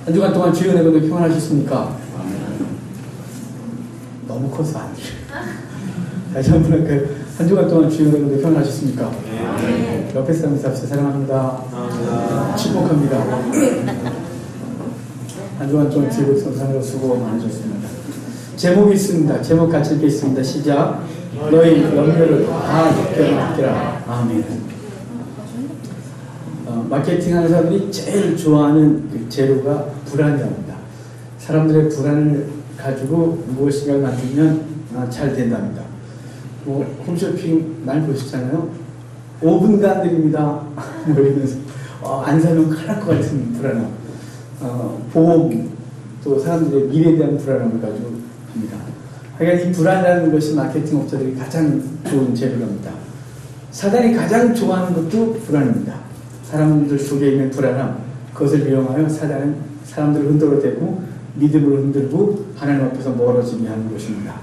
한 주간 동안 주의 은혜 가운데 평안하셨습니까? 너무 커서 안 돼요. 다시 한번 할까요? 한 주간 동안 주의 은혜 가운데 평안하셨습니까? 옆에 사람 인사합시다. 사랑합니다. 축복합니다. 한 주간 동안 즐겁게 성산으로 수고 많으셨습니다. 제목이 있습니다. 제목 같이 읽겠습니다. 시작. 너희 염려를 다 적게 맡기라. 아멘. 마케팅하는 사람들이 제일 좋아하는 그 재료가 불안이랍니다. 사람들의 불안을 가지고 무엇인가 만들면 잘 된답니다. 홈쇼핑 많이 보셨잖아요. 5분간 드립니다. 뭐 이러면서 안 사면 큰일 날 것 같은 불안함. 보험, 또 사람들의 미래에 대한 불안함을 가지고 합니다. 하여간 이 불안이라는 것이 마케팅 업자들이 가장 좋은 재료랍니다. 사단이 가장 좋아하는 것도 불안입니다. 사람들 속에 있는 불안함, 그것을 이용하여 사단은 사람들을 흔들어대고 믿음을 흔들고 하나님 앞에서 멀어지게 하는 것입니다.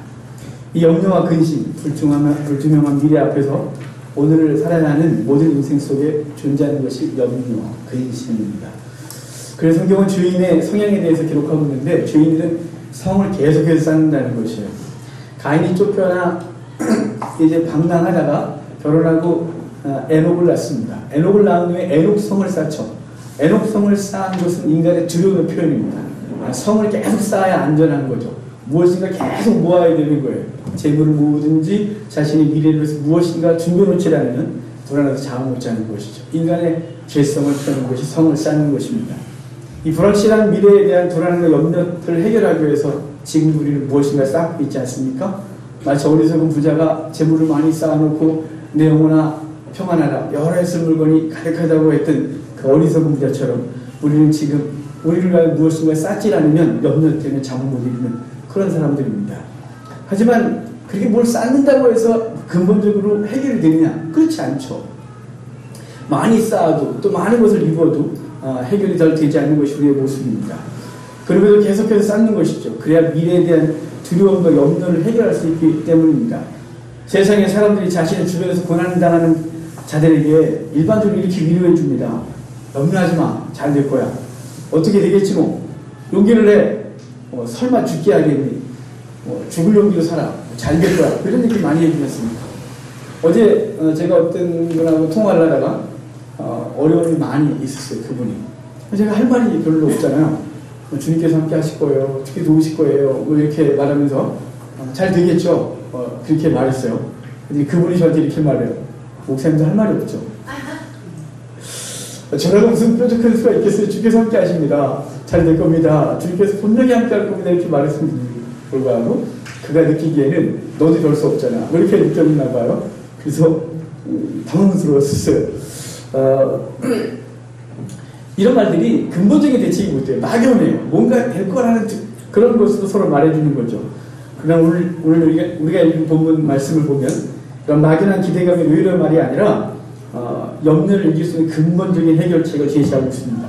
이 염려와 근심, 불투명한 미래 앞에서 오늘을 살아가는 모든 인생 속에 존재하는 것이 염려와 근심입니다. 그래서 성경은 죄인의 성향에 대해서 기록하고 있는데 죄인들은 성을 계속해서 쌓는다는 것이에요. 가인이 쫓겨나 이제 방랑하다가 결혼하고 에녹을 낳습니다. 에녹을 낳은 후에 에녹성을 쌓죠. 에녹성을 쌓은 것은 인간의 두려움의 표현입니다. 성을 계속 쌓아야 안전한 거죠. 무엇인가 계속 모아야 되는 거예요. 재물을 모으든지 자신의 미래를 위해서 무엇인가 준비해놓지 않으면 불안해서 잠을 못 자는 것이죠. 인간의 죄성을 펴는 것이 성을 쌓는 것입니다. 이 불확실한 미래에 대한 불안과 염려를 해결하기 위해서 지금 우리는 무엇인가 쌓고 있지 않습니까? 마치 어리석은 부자가 재물을 많이 쌓아놓고 내 영혼아 평안하라 여러 해쓸 물건이 가득하다고 했던 그 어리석은 부자처럼 우리는 지금 우리를 위하여 무엇인가 쌓지 않으면 염려 때문에 잠을 못 이루는 그런 사람들입니다. 하지만 그렇게 뭘 쌓는다고 해서 근본적으로 해결이 되느냐? 그렇지 않죠. 많이 쌓아도 또 많은 것을 이루어도 해결이 잘 되지 않는 것이 우리의 모습입니다. 그러면서 계속해서 쌓는 것이죠. 그래야 미래에 대한 두려움과 염려를 해결할 수 있기 때문입니다. 세상에 사람들이 자신의 주변에서 고난을 당하는 자들에게 일반적으로 이렇게 위로해 줍니다. 염려하지 마. 잘 될 거야. 어떻게 되겠지 뭐. 용기를 내. 설마 죽게 하겠니? 죽을 용기로 살아. 잘 될 거야. 그런 얘기 많이 해주셨습니다. 어제 제가 어떤 분하고 통화를 하다가 어려움이 많이 있었어요. 그분이. 제가 할 말이 별로 없잖아요. 주님께서 함께 하실 거예요. 어떻게 도우실 거예요. 뭐 이렇게 말하면서 잘 되겠죠. 그렇게 말했어요. 근데 그분이 저한테 이렇게 말해요. 목사님도 할 말이 없죠. 저라고 무슨 뾰족한 수가 있겠어요. 주께서 함께 하십니다. 잘 될 겁니다. 주님께서 분명히 함께 할 겁니다. 이렇게 말했음에도 불구하고 그가 느끼기에는 너도 별 수 없잖아. 이렇게 느꼈나 봐요. 그래서 당황스러웠어요. 이런 말들이 근본적인 대책이 못돼요. 막연해요. 뭔가 될 거라는 그런 것으로 서로 말해주는 거죠. 그러나 오늘 우리가 읽은 본문 말씀을 보면 그런 막연한 기대감의 의외의 말이 아니라 염려를 이길 수 있는 근본적인 해결책을 제시하고 있습니다.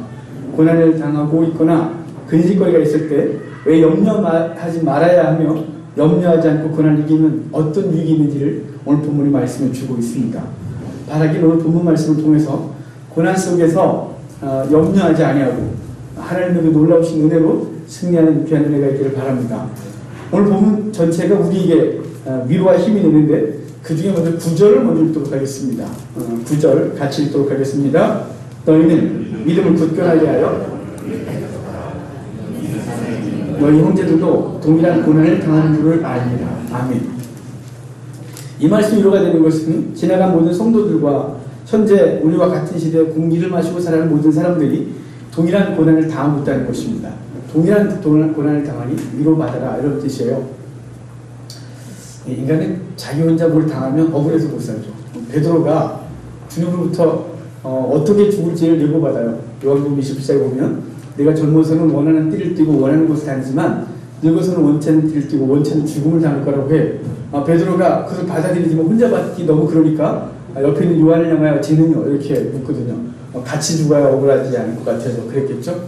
고난을 당하고 있거나 근심거리가 있을 때 왜 염려하지 말아야 하며 염려하지 않고 고난을 이기는 어떤 위기 있는지를 오늘 본문의 말씀을 주고 있습니다. 바라기를 오늘 본문 말씀을 통해서 고난 속에서 염려하지 아니하고 하나님의 그 놀라우신 은혜로 승리하는 귀한 은혜가 있기를 바랍니다. 오늘 본문 전체가 우리에게 위로와 힘이 되는데 그 중에 먼저 9절을 먼저 읽도록 하겠습니다. 9절 같이 읽도록 하겠습니다. 너희는 믿음을 굳건하게 하여 너희 형제들도 동일한 고난을 당하는 줄을 알리라. 아멘. 이 말씀 위로가 되는 것은 지나간 모든 성도들과 현재 우리와 같은 시대에 공기를 마시고 살아가는 모든 사람들이 동일한 고난을 당하고 있다는 것입니다. 동일한 고난을 당하니 위로받아라 이런 뜻이에요. 인간은 자기 혼자 뭘 당하면 억울해서 못 살죠. 베드로가 주님으로부터 어떻게 죽을지를 예고받아요. 요한복음 27장에 보면 내가 젊어서는 원하는 띠를 띠고 원하는 곳을 다니지만 늙어서는 원치는 띠를 띠고 원치는 죽음을 당할 거라고 해. 베드로가 그것을 받아들이지만 혼자 받기 너무 그러니까 옆에 있는 요한을 향하여 쟤는요 이렇게 묻거든요. 같이 죽어야 억울하지 않을 것 같아서 그랬겠죠.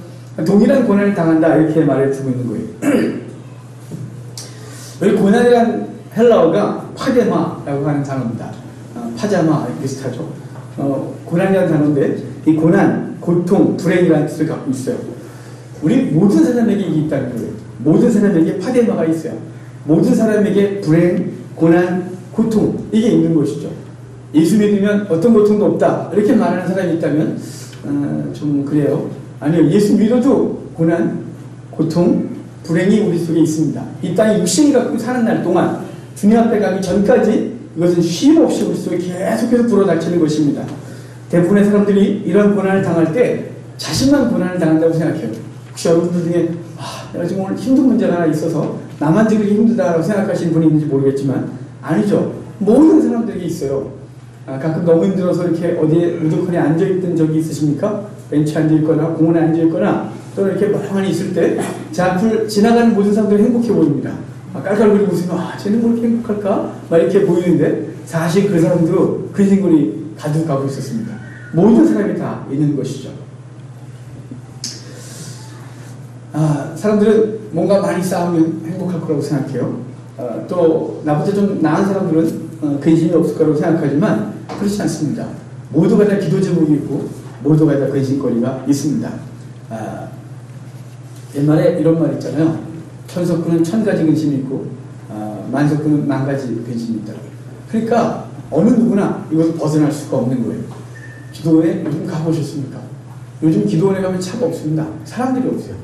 동일한 고난을 당한다 이렇게 말해주고 있는 거예요. 여기 고난이란 헬라어가 파데마라고 하는 단어입니다. 파자마 비슷하죠. 고난이라는 단어인데 이 고난, 고통, 불행이라는 뜻을 갖고 있어요. 우리 모든 사람에게 이게 있다는 거예요. 모든 사람에게 파데마가 있어요. 모든 사람에게 불행, 고난, 고통 이게 있는 것이죠. 예수 믿으면 어떤 고통도 없다 이렇게 말하는 사람이 있다면 좀 그래요. 아니요, 예수 믿어도 고난, 고통, 불행이 우리 속에 있습니다. 이 땅에 육신을 갖고 사는 날 동안 주님 앞에 가기 전까지 이것은 쉼 없이 우리 속에 계속해서 불어닥치는 것입니다. 대부분의 사람들이 이런 고난을 당할 때 자신만 고난을 당한다고 생각해요. 혹시 여러분들 중에 내가 지금 오늘 힘든 문제가 하나 있어서 나만 지금 힘들다라고 생각하시는 분이 있는지 모르겠지만 아니죠. 모든 사람들에게 있어요. 가끔 너무 힘들어서 이렇게 어디에 우두커니 앉아있던 적이 있으십니까? 벤치에 앉아있거나 공원에 앉아있거나 또는 이렇게 멍하니 있을 때 제 앞을 지나가는 모든 사람들이 행복해 보입니다. 깔깔거리고 웃으면 쟤는 뭐 이렇게 행복할까? 막 이렇게 보이는데 사실 그 사람도 근심거리 가득 가고 있었습니다. 모든 사람이 다 있는 것이죠. 사람들은 뭔가 많이 쌓으면 행복할 거라고 생각해요. 또 나보다 좀 나은 사람들은 근심이 없을 거라고 생각하지만 그렇지 않습니다. 모두가 다 기도 제목이 있고 모두가 다 근심거리가 있습니다. 옛말에 이런 말 있잖아요. 천석구는 1000가지 근심이 있고 만석구는 10,000가지 근심이 있다고. 그러니까 어느 누구나 이것을 벗어날 수가 없는 거예요. 기도원에 요즘 가보셨습니까? 요즘 기도원에 가면 차가 없습니다. 사람들이 없어요.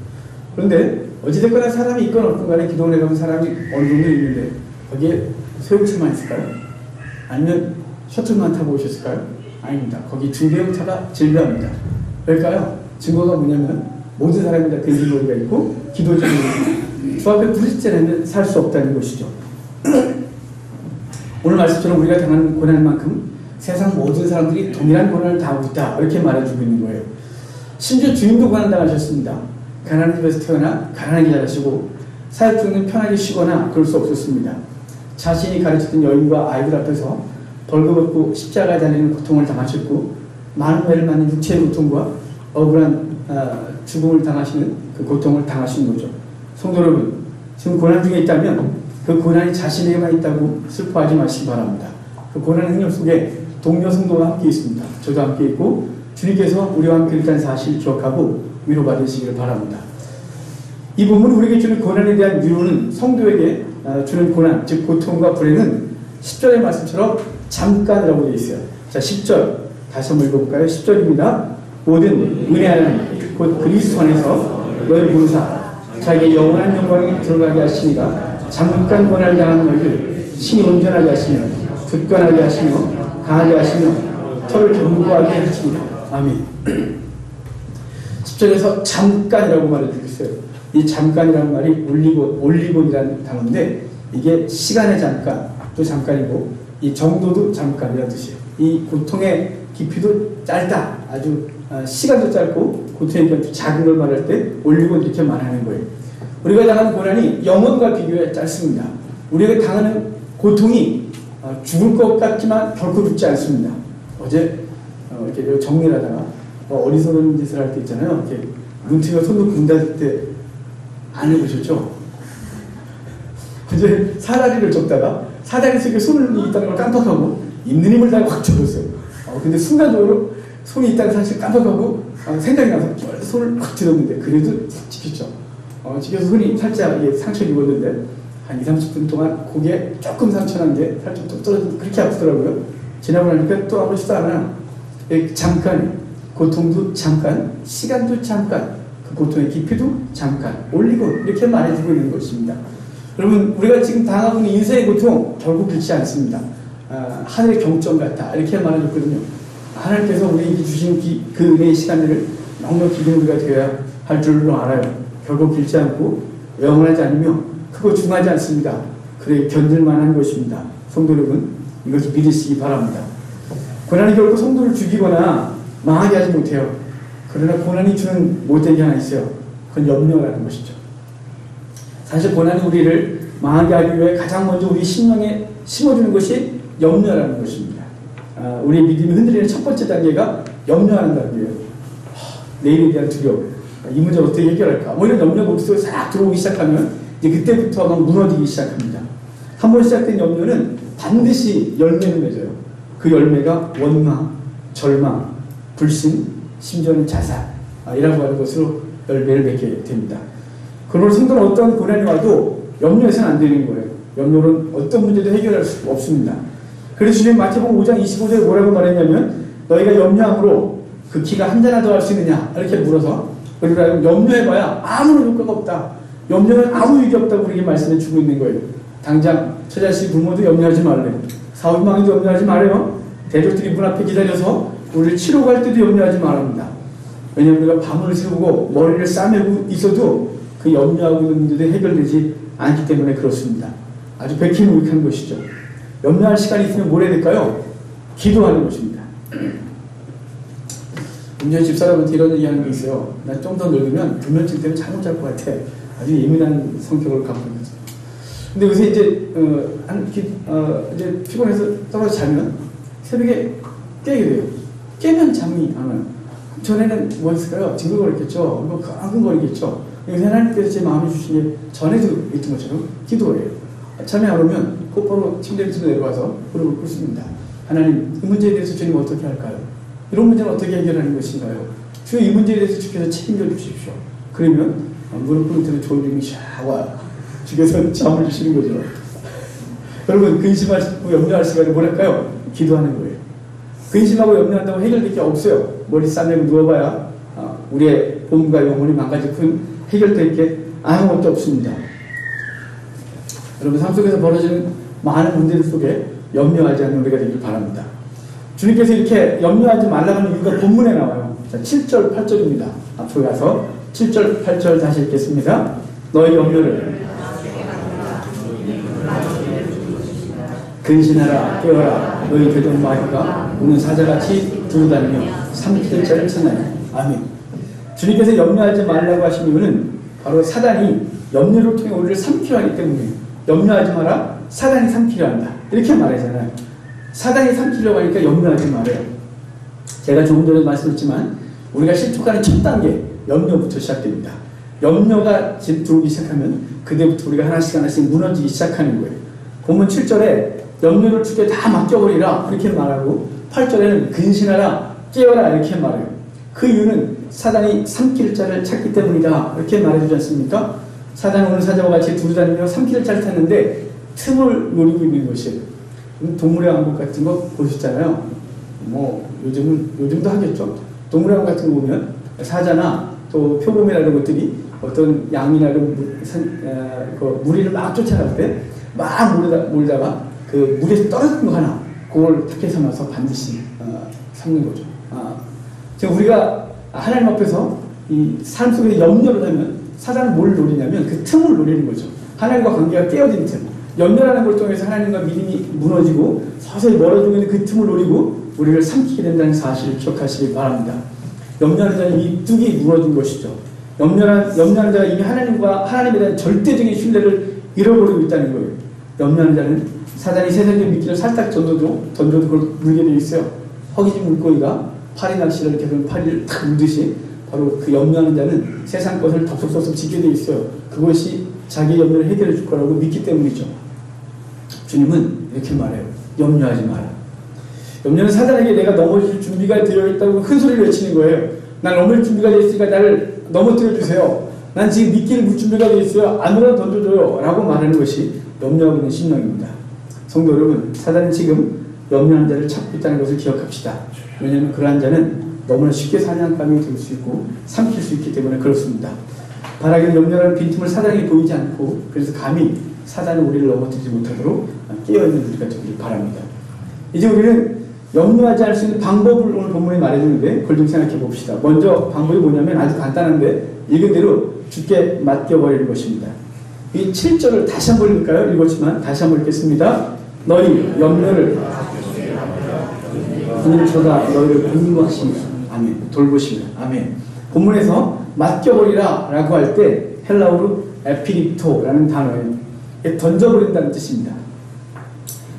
그런데 어찌됐거나 사람이 있건 없건 간에 기도원에 가면 사람이 어느 정도 있는데 거기에 소형차만 있을까요? 아니면 셔틀만 타고 오셨을까요? 아닙니다. 거기 중대형차가 질비합니다. 왜일까요? 증거가 뭐냐면 모든 사람이 다 근심거리가 있고 기도 제목이 있고 주 앞에 부딪히지 살 수 없다는 것이죠. 오늘 말씀처럼 우리가 당하는 고난만큼 세상 모든 사람들이 동일한 고난을 당하고 있다 이렇게 말해주고 있는 거예요. 심지어 주님도 고난당하셨습니다. 가난한 집에서 태어나 가난하게 자라시고 사역 중에는 편하게 쉬거나 그럴 수 없었습니다. 자신이 가르쳤던 여인과 아이들 앞에서 벌거벗고 십자가에 달리는 고통을 당하셨고 많은 매를 맞는 육체의 고통과 억울한 죽음을 당하시는 그 고통을 당하신 거죠. 성도 여러분, 지금 고난 중에 있다면 그 고난이 자신에게만 있다고 슬퍼하지 마시기 바랍니다. 그 고난의 능력 속에 동료 성도가 함께 있습니다. 저도 함께 있고 주님께서 우리와 함께 있다는 사실을 기억하고 위로받으시기를 바랍니다. 이 부분은 우리에게 주는 고난에 대한 위로는 성도에게 주는 고난, 즉 고통과 불행은 10절의 말씀처럼 잠깐이라고 되어 있어요. 자, 10절 다시 한번 읽어볼까요? 10절입니다. 모든 은혜 하나님 곧 그리스도 안에서 너희 부르사 자기의 영원한 영광에 들어가게 하시니가 잠깐 고난을 당하는 너희를 신이 온전하게 하시며 굳건하게 하시며 강하게 하시며 털을 견고하게 하시니라. 아멘. 10절에서 잠깐이라고 말해주고 있어요. 이 잠깐이라는 말이 올리곤이라는 단어인데 이게 시간의 잠깐도 잠깐이고 이 정도도 잠깐이라는 뜻이에요. 이 고통의 깊이도 짧다. 아주 시간도 짧고 고통의 깊이도 작은 걸 말할 때 올리곤 이렇게 말하는 거예요. 우리가 당하는 고난이 영혼과 비교해 짧습니다. 우리가 당하는 고통이 죽을 것 같지만 결코 죽지 않습니다. 어제 이렇게 정리를 하다가 어리석은 짓을 할 때 있잖아요. 이렇게 문틈에 손을 군다질 때 안 해보셨죠? 이제 사다리를 접다가 사다리 속에 손이 있다는 걸 깜빡하고 있는 힘을 다해 확 접었어요. 근데 순간적으로 손이 있다는 사실 깜빡하고 생각이 나서 손을 확 들었는데 그래도 지켰죠. 지켜서 손이 살짝 상처를 입었는데 한 20-30분 동안 고개 조금 상처난 게 살짝 또 떨어지고 그렇게 아프더라고요. 지나고 나니까 또 아무렇지도 않아요. 잠깐, 고통도 잠깐, 시간도 잠깐, 그 고통의 깊이도 잠깐, 올리고 이렇게 말해주고 있는 것입니다. 여러분, 우리가 지금 당하고 있는 인생의 고통 결국 그렇지 않습니다. 하늘의 경점 같다 이렇게 말해줬거든요. 하나님께서 우리에게 주신 그 은혜의 시간들을 넉넉히 기는 우리가 되어야 할 줄로 알아요. 결국 길지 않고 영원하지 않으며 크고 중하지 않습니다. 그래 견딜만한 것입니다. 성도 여러분, 이것을 믿으시기 바랍니다. 고난이 결국 성도를 죽이거나 망하게 하지 못해요. 그러나 고난이 주는 못된 게 하나 있어요. 그건 염려라는 것이죠. 사실 고난이 우리를 망하게 하기 위해 가장 먼저 우리 심령에 심어주는 것이 염려라는 것입니다. 우리의 믿음이 흔들리는 첫 번째 단계가 염려하는 단계예요. 내일에 대한 두려움. 이 문제를 어떻게 해결할까? 이런 염려가 머릿속에 싹 들어오기 시작하면 이제 그때부터 막 무너지기 시작합니다. 한 번 시작된 염려는 반드시 열매를 맺어요. 그 열매가 원망, 절망, 불신, 심지어는 자살 이라고 하는 것으로 열매를 맺게 됩니다. 그러므로 성도는 어떤 고난이 와도 염려해서는 안 되는 거예요. 염려는 어떤 문제도 해결할 수 없습니다. 그래서 주님 마태복음 5장 25절에 뭐라고 말했냐면 너희가 염려함으로 그 키가 한 자나 더 할 수 있느냐 이렇게 물어서 우리가 염려해봐야 아무런 효과가 없다. 염려는 아무 유익이 없다고 우리에게 말씀해 주고 있는 거예요. 당장 처자식 부모도 염려하지 말래요. 사업망에도 염려하지 말아요. 대적들이 문 앞에 기다려서 우리를 치러 갈 때도 염려하지 말합니다. 왜냐하면 우리가 밤을 새우고 머리를 싸매고 있어도 그 염려하고 있는 문제도 해결되지 않기 때문에 그렇습니다. 아주 백희무익한 것이죠. 염려할 시간이 있으면 뭘 해야 될까요? 기도하는 것입니다. 문제의 집사람한테 이런 얘기 하는 게 있어요. 난 좀 더 늙으면 불면증 때문에 잠 못 잘 것 같아. 아주 예민한 성격을 갖고 있는 거죠. 근데 요새 이제, 이제 피곤해서 떨어져 자면 새벽에 깨게 돼요. 깨면 잠이 안 와요. 전에는 뭐 했을까요? 징글거렸겠죠. 뭐 끙끙거리겠죠. 하나님께서 제 마음에 주신 게 전에도 있던 것처럼 기도예요. 잠이 안 오면 곧바로 침대 밑으로 내려와서 무릎을 꿇습니다. 하나님, 이 문제에 대해서 주님 어떻게 할까요? 이런 문제는 어떻게 해결하는 것인가요? 주여 이 문제에 대해서 주께서 책임져 주십시오. 그러면 무릎 꿇을 때는 졸음이 샥 와요. 주께서 잠을 주시는 거죠. 여러분, 근심하시고 염려할 시간에 뭐랄까요? 기도하는 거예요. 근심하고 염려한다고 해결될 게 없어요. 머리 싸매고 누워봐야 우리의 몸과 영혼이 망가지고 해결될 게 아무것도 없습니다. 여러분, 삶 속에서 벌어지는 많은 문제들 속에 염려하지 않는 우리가 되길 바랍니다. 주님께서 이렇게 염려하지 말라고 하는 이유가 본문에 나와요. 자, 7절, 8절입니다. 앞으로 가서 7절, 8절 다시 읽겠습니다. 너희 염려를 근신하라 깨어라 너희 되던 마귀가 우는 사자같이 두루다니며 삼킬 자를 찾나니. 아멘. 주님께서 염려하지 말라고 하신 이유는 바로 사단이 염려를 통해 우리를 삼키려 하기 때문에 염려하지 마라 사단이 삼키려 한다 이렇게 말하잖아요. 사단이 삼키려고 하니까 염려하지 말아요. 제가 조금 전에 말씀했지만 우리가 실족하는 첫 단계 염려부터 시작됩니다. 염려가 들어오기 시작하면 그때부터 우리가 하나씩 하나씩 무너지기 시작하는 거예요. 본문 7절에 염려를 주께 다 맡겨버리라 이렇게 말하고 8절에는 근신하라 깨어라 이렇게 말해요. 그 이유는 사단이 삼킬 자를 찾기 때문이다 이렇게 말해주지 않습니까? 사단은 오늘 사자와 같이 두루다니며 삼킬 자를 찾는데 틈을 노리고 있는 것이에요. 동물의 왕국 같은 거 보셨잖아요. 뭐 요즘도 하겠죠. 동물의 왕국 같은 거 보면 사자나 또 표범이나 이런 것들이 어떤 양이나 이런 무리를 막 쫓아갈 때 막 몰다가 그 물에서 떨어진 거 하나 그걸 탁해 삼아서 반드시 삼는 거죠. 지금 우리가 하나님 앞에서 이 삶 속에 염려를 하면 사단은 뭘 노리냐면 그 틈을 노리는 거죠. 하나님과 관계가 깨어진 틈. 염려라는 걸 통해서 하나님과 믿음이 무너지고 서서히 멀어지고 있는 그 틈을 노리고 우리를 삼키게 된다는 사실을 기억하시기 바랍니다. 염려하는 자는 이미 뚝이 무너진 것이죠. 염려하는 자가 이미 하나님에 대한 절대적인 신뢰를 잃어버리고 있다는 거예요. 염려하는 자는 사단이 세상의 미끼를 살짝 던져도 그걸 물게 되어 있어요. 허기진 물고기가 파리 낚시를 이렇게 하면 파리를 탁 물듯이 바로 그 염려하는 자는 세상 것을 덥석덥석 지게 되어 있어요. 그것이 자기 염려를 해결해 줄 거라고 믿기 때문이죠. 주님은 이렇게 말해요. 염려하지 마라. 염려는 사단에게 내가 넘어질 준비가 되어 있다고 큰 소리를 외치는 거예요. 난 넘어질 준비가 되어 있으니까 나를 넘어뜨려 주세요. 난 지금 미끼를 물 준비가 되어 있어요. 아무나 던져줘요. 라고 말하는 것이 염려하고 있는 심령입니다. 성도 여러분, 사단은 지금 염려하는 자를 찾고 있다는 것을 기억합시다. 왜냐하면 그러한 자는 너무나 쉽게 사냥감이 될 수 있고 삼킬 수 있기 때문에 그렇습니다. 바라기는 염려라는 빈틈을 사단에게 보이지 않고 그래서 감히 사단은 우리를 넘어뜨리지 못하도록 깨어있는 우리가 되기를 바랍니다. 이제 우리는 염려하지 않을 수 있는 방법을 오늘 본문에 말해주는데 그걸 좀 생각해 봅시다. 먼저 방법이 뭐냐면 아주 간단한데 읽은 대로 주께 맡겨버리는 것입니다. 이 7절을 다시 한번 읽을까요? 읽었지만 다시 한번 읽겠습니다. 너희 염려를 주님 쳐다 너희를 공부하시며 아멘. 돌보시며 아멘. 본문에서 맡겨버리라 라고 할 때 헬라어로 에피립토라는 단어예요. 던져버린다는 뜻입니다.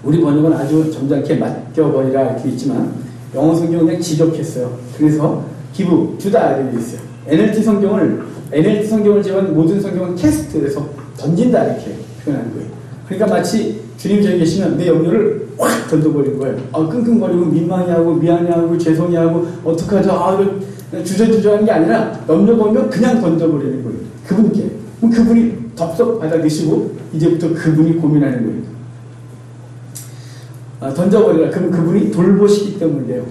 우리 번역은 아주 점잖게 맡겨버리라 이렇게 있지만 영어 성경은 그냥 지적했어요. 그래서 기부, 주다 이렇게 있어요. NLT 성경을 제외한 모든 성경은 캐스트에서 던진다 이렇게 표현하는 거예요. 그러니까 마치 주님이 저기 계시면 내 염려를 확 던져버리는 거예요. 끙끙거리고 민망해하고 미안해하고 죄송해하고 어떡하죠? 이거 주저주저하는 게 아니라 염려가 오면 그냥 던져버리는 거예요. 그분께. 그럼 그분이 덥석 받아드시고 이제부터 그분이 고민하는 거예요. 던져버리라. 그럼 그분이 돌보시기 때문이에요.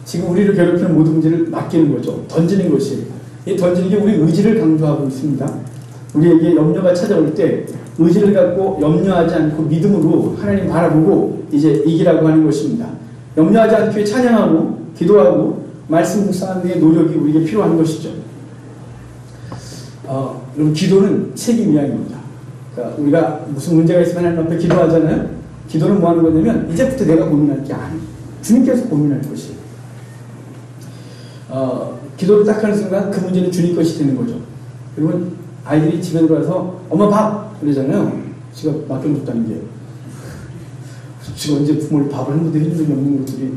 지금 우리를 괴롭히는 모든 문제를 맡기는 거죠. 던지는 것이. 이 던지는 게 우리 의지를 강조하고 있습니다. 우리에게 염려가 찾아올 때 의지를 갖고 염려하지 않고 믿음으로 하나님 바라보고 이제 이기라고 하는 것입니다. 염려하지 않고 찬양하고 기도하고 말씀 묵상하는 데 노력이 우리에게 필요한 것이죠. 여러분 기도는 책임 이야기입니다. 그러니까 우리가 무슨 문제가 있으면 하나님 앞에 기도하잖아요. 기도는 뭐 하는 거냐면 이제부터 내가 고민할 게 아니에요. 주님께서 고민할 것이에요. 기도를 딱 하는 순간 그 문제는 주님 것이 되는 거죠. 여러분 아이들이 집에 들어와서 엄마 밥! 그러잖아요. 지가 맡겨놓았다는 게. 지가 언제 부모를 밥을 한 번도 해준 적이 없는 것들이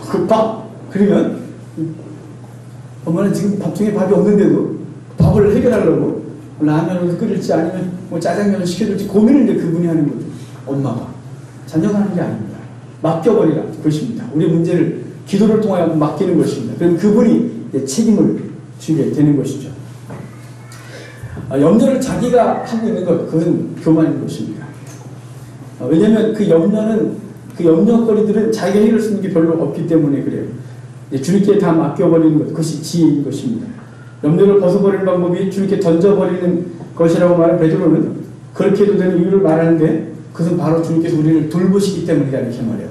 그 밥! 그러면 엄마는 지금 밥 중에 밥이 없는데도 밥을 해결하려고 라면을 끓일지 아니면 뭐 짜장면을 시켜줄지 고민을 이제 그분이 하는 거죠. 엄마가. 자녀가 하는 게 아닙니다. 맡겨버리라 그것입니다. 우리의 문제를 기도를 통하여 맡기는 것입니다. 그럼 그분이 이제 책임을 지게 되는 것이죠. 염려를 자기가 하고 있는 것, 그건 교만인 것입니다. 왜냐하면 그 염려는, 그 염려거리들은 자기가 해결할 수 있는 게 별로 없기 때문에 그래요. 주님께 다 맡겨버리는 것, 그것이 지혜인 것입니다. 염려를 벗어버리는 방법이 주님께 던져버리는 것이라고 말한 베드로는 그렇게 해도 되는 이유를 말하는데 그것은 바로 주님께서 우리를 돌보시기 때문이다 이렇게 말해요.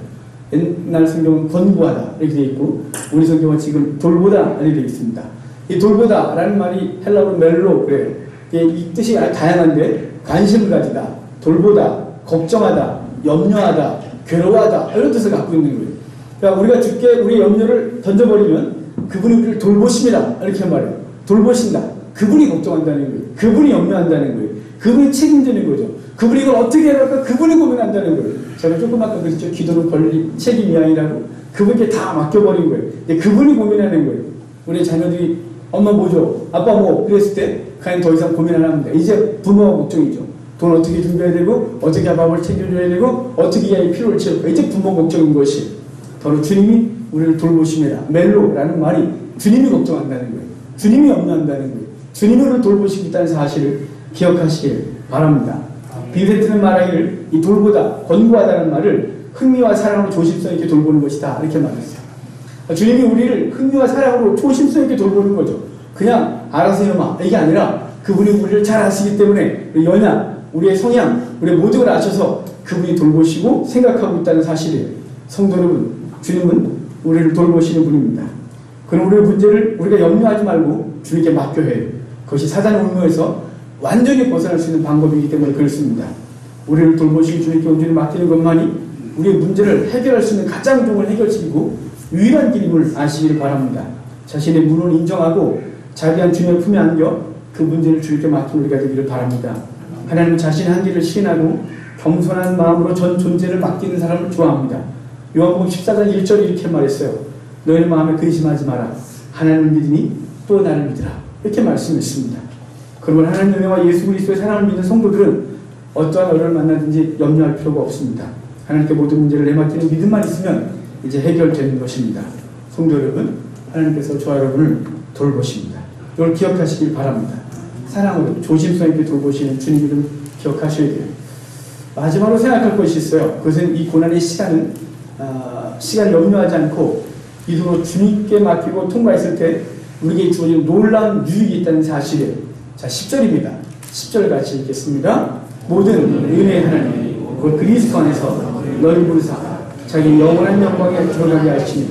옛날 성경은 권고하다 이렇게 되어 있고 우리 성경은 지금 돌보다 이렇게 되어 있습니다. 이 돌보다 라는 말이 헬라어로 멜로 그래요. 이 뜻이 다양한데 관심을 가지다, 돌보다, 걱정하다, 염려하다, 괴로워하다 이런 뜻을 갖고 있는 거예요. 그러니까 우리가 주께 우리의 염려를 던져버리면 그분이 우리를 돌보십니다 이렇게 말해요. 돌보신다. 그분이 걱정한다는 거예요. 그분이 염려한다는 거예요. 그분이 책임지는 거죠. 그분이 이걸 어떻게 해야 할까 그분이 고민한다는 거예요. 제가 조금 아까 그랬죠. 기도는 권리, 책임이 아니라고. 그분께 다 맡겨버린 거예요. 근데 그분이 고민하는 거예요. 우리 자녀들이 엄마 뭐죠? 아빠 뭐? 그랬을 때 그냥 더 이상 고민 안 합니다. 이제 부모가 걱정이죠. 돈 어떻게 준비해야 되고 어떻게 밥을 챙겨줘야 되고 어떻게 해야 필요를 채울까. 이제 부모 걱정인 것이 바로 주님이 우리를 돌보심이라. 멜로라는 말이 주님이 걱정한다는 거예요. 주님이 염려한다는 거예요. 주님이 우리를 돌보시고 있다는 사실을 기억하시길 바랍니다. 빌레트는 말하기를 이 돌보다 권고하다는 말을 흥미와 사랑으로 조심성 있게 돌보는 것이다 이렇게 말했어요. 주님이 우리를 흥미와 사랑으로 조심성 있게 돌보는 거죠. 그냥 알아서 해놔 이게 아니라 그분이 우리를 잘 아시기 때문에 우리 연약, 우리의 성향, 우리의 모든 걸 아셔서 그분이 돌보시고 생각하고 있다는 사실이에요. 성도 여러분, 주님은 우리를 돌보시는 분입니다. 그럼 우리의 문제를 우리가 염려하지 말고 주님께 맡겨야 해요. 그것이 사단의 음모에서 완전히 벗어날 수 있는 방법이기 때문에 그렇습니다. 우리를 돌보시고 주님께 온전히 맡기는 것만이 우리의 문제를 해결할 수 있는 가장 좋은 해결책이고 유일한 길임을 아시기를 바랍니다. 자신의 무능을 인정하고 자기한 주님의 품에 안겨 그 문제를 주님께 맡기는 우리가 되기를 바랍니다. 하나님은 자신의 한계를 시인하고 겸손한 마음으로 전 존재를 맡기는 사람을 좋아합니다. 요한복음 14장 1절에 이렇게 말했어요. 너희는 마음에 근심하지 마라. 하나님을 믿으니 또 나를 믿으라. 이렇게 말씀했습니다. 그러면 하나님의 은혜와 예수 그리스도의 사랑을 믿는 성도들은 어떠한 어려움을 만나든지 염려할 필요가 없습니다. 하나님께 모든 문제를 내맡기는 믿음만 있으면 이제 해결되는 것입니다. 성도 여러분, 하나님께서 저와 여러분을 돌보십니다. 이걸 기억하시길 바랍니다. 사랑으로 조심성 있게 돌보시는 주님을 기억하셔야 돼요. 마지막으로 생각할 것이 있어요. 그것은 이 고난의 시간을 염려하지 않고 기도로 주님께 맡기고 통과했을 때 우리에게 주어진 놀라운 유익이 있다는 사실이에요. 자, 10절입니다. 10절 같이 읽겠습니다. 모든 은혜의 하나님 곧 그리스도 안에서 너희 부르사 자기 영원한 영광에 들어가게 하시니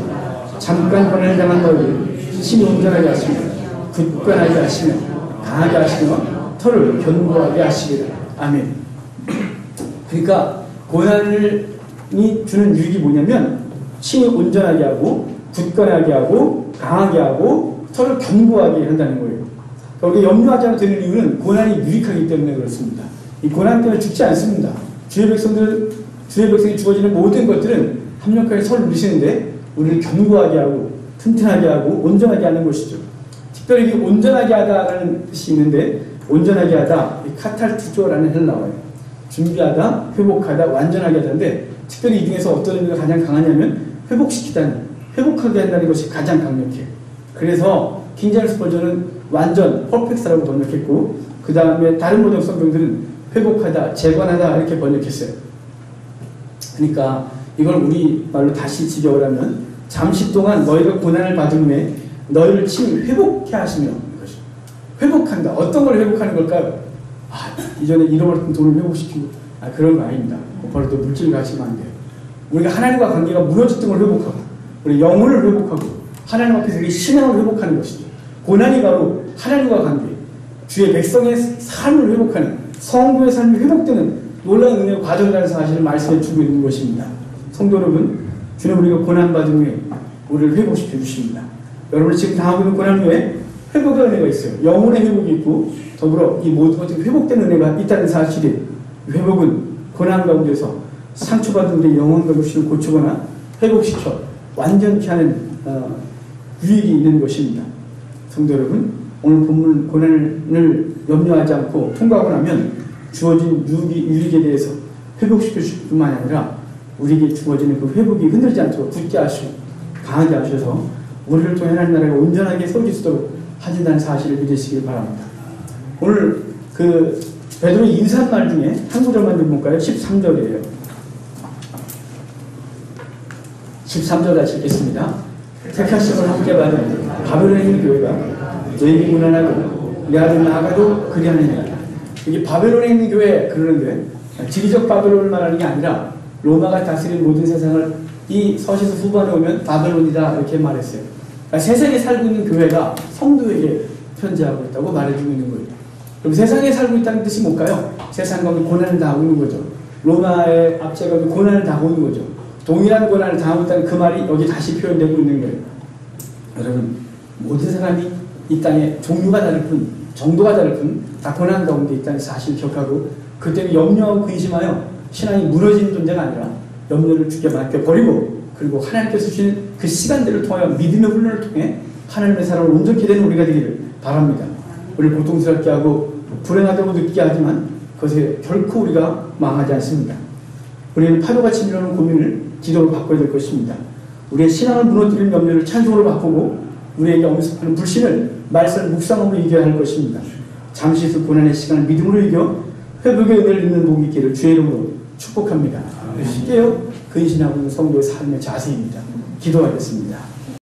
잠깐 고난을 당한 너희를 신이 온전하게 하시며 굳건하게 하시며 강하게 하시며 털을 견고하게 하시기를. 아멘. 그러니까 고난이 주는 유익이 뭐냐면 신이 온전하게 하고 굳건하게 하고 강하게 하고 털을 견고하게 한다는 거예요. 그러니까 염려하지 않아도 되는 이유는 고난이 유익하기 때문에 그렇습니다. 이 고난 때문에 죽지 않습니다. 주의 백성이 주어지는 모든 것들은 합력하게 서로 누리시는데 우리를 견고하게 하고 튼튼하게 하고 온전하게 하는 것이죠. 특별히 온전하게 하다라는 뜻이 있는데 온전하게 하다, 카탈투조라는 헬라어예요. 준비하다, 회복하다, 완전하게 하다인데 특별히 이 중에서 어떤 의미가 가장 강하냐면 회복시키다는 회복하게 한다는 것이 가장 강력해요. 그래서 킹제임스 버전은 완전 퍼펙트라고 번역했고, 그 다음에 다른 번역 성경들은 회복하다, 재건하다 이렇게 번역했어요. 그러니까 이걸 우리 말로 다시 직역을 하면 잠시 동안 너희가 고난을 받은 후에 너희를 친히 회복해 하시며, 이것이 회복한다. 어떤 걸 회복하는 걸까요? 이전에 잃어버렸던 돈을 회복시키고, 그런 거 아닙니다. 바로 또 물질 가치면 안 돼요. 우리가 하나님과 관계가 무너졌던 걸 회복하고, 우리 영혼을 회복하고, 하나님 앞에서 우리 신앙을 회복하는 것이죠. 고난이 바로 하나님과 관계, 주의 백성의 삶을 회복하는, 성도의 삶이 회복되는 놀라운 은혜의 과정이라는 사실을 말씀해 주고 있는 것입니다. 성도 여러분, 주는 우리가 고난받은 후에 우리를 회복시켜 주십니다. 여러분이 지금 당하고 있는 고난 후에 회복의 은혜가 있어요. 영혼의 회복이 있고, 더불어 이 모든 것들이 회복되는 은혜가 있다는 사실이, 회복은 고난 가운데서 상처받은 우리의 영혼과 육신을 고치거나 회복시켜 완전케 하는 유익이 있는 것입니다. 성도 여러분, 오늘 본문 고난을 염려하지 않고 통과하고 나면 주어진 유익에 대해서 회복시켜 주실 뿐만 아니라 우리에게 주어지는 그 회복이 흔들리지 않도록 굳게 하시고 강하게 하셔서 우리를 통해 하나님 나라가 온전하게 세워지도록 하신다는 사실을 믿으시길 바랍니다. 오늘 그 베드로의 인사말 중에 한 구절만 좀 볼까요? 13절이에요. 13절 다시 읽겠습니다. 택하심을 함께 받은 바벨론에 있는 교회가 너에게 무난하고 내 아들 나아가도 그리하느니라. 이게 바벨론에 있는 교회 그러는데 지리적 바벨론을 말하는 게 아니라 로마가 다스린 모든 세상을 이 서신서 후반에 오면 바벨론이다 이렇게 말했어요. 그러니까 세상에 살고 있는 교회가 성도에게 편지하고 있다고 말해주고 있는 거예요. 그럼 세상에 살고 있다는 뜻이 뭘까요? 세상 가운데 고난을 당하고 있는 거죠. 로마의 압제 가운데 고난을 당하고 있는 거죠. 동일한 고난을 당하고 있다는 그 말이 여기 다시 표현되고 있는 거예요. 여러분, 모든 사람이 이 땅에 종류가 다를 뿐, 정도가 다를 뿐, 다 고난 가운데 있다는 사실을 기억하고, 그때는 염려하고 근심하여 신앙이 무너지는 존재가 아니라 염려를 주께 맡겨버리고, 그리고 하나님께서 주신 그 시간들을 통하여 믿음의 훈련을 통해 하나님의 사람을 온전히 되는 우리가 되기를 바랍니다. 우리를 고통스럽게 하고 불행하다고 느끼게 하지만 그것에 결코 우리가 망하지 않습니다. 우리는 파도같이 밀어오는 고민을 기도로 바꿔야 될 것입니다. 우리의 신앙을 무너뜨리는 염려를 찬송으로 바꾸고 우리에게 엄습하는 불신을 말씀을 묵상함으로 이겨야 할 것입니다. 잠시 그 고난의 시간을 믿음으로 이겨 회복의 은혜를 입는 복이 있기를 주의 이름으로 축복합니다. 쉽게요 근신하고 있는 성도의 삶의 자세입니다. 기도하겠습니다.